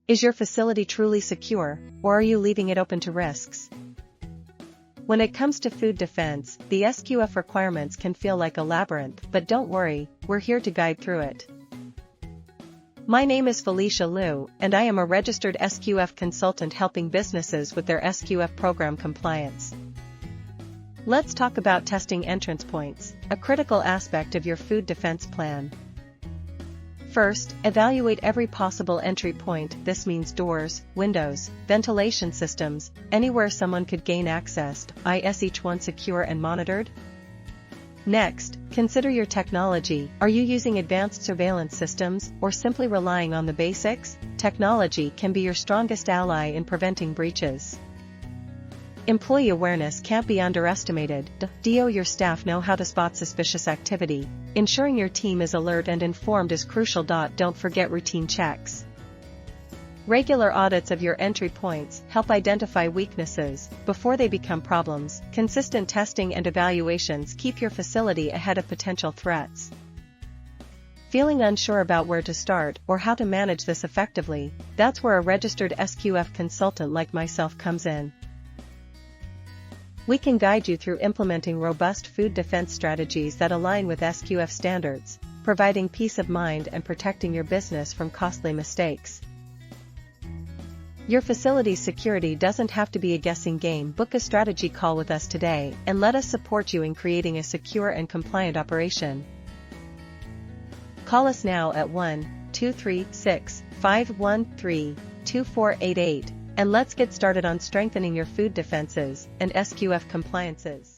Is your facility truly secure, or are you leaving it open to risks? When it comes to food defense, the SQF requirements can feel like a labyrinth, but don't worry, we're here to guide through it. My name is Felicia Liu, and I am a registered SQF consultant helping businesses with their SQF program compliance. Let's talk about testing entrance points, a critical aspect of your food defense plan. First, evaluate every possible entry point. This means doors, windows, ventilation systems, anywhere someone could gain access. Is each one secure and monitored? Next, consider your technology. Are you using advanced surveillance systems, or simply relying on the basics? Technology can be your strongest ally in preventing breaches. Employee awareness can't be underestimated. Do your staff know how to spot suspicious activity? Ensuring your team is alert and informed is crucial. Don't forget routine checks. Regular audits of your entry points help identify weaknesses before they become problems. Consistent testing and evaluations keep your facility ahead of potential threats. Feeling unsure about where to start or how to manage this effectively? That's where a registered SQF consultant like myself comes in. We can guide you through implementing robust food defense strategies that align with SQF standards, providing peace of mind and protecting your business from costly mistakes. Your facility's security doesn't have to be a guessing game. Book a strategy call with us today, and let us support you in creating a secure and compliant operation. Call us now at 1-236-513-2488. And let's get started on strengthening your food defenses and SQF compliances.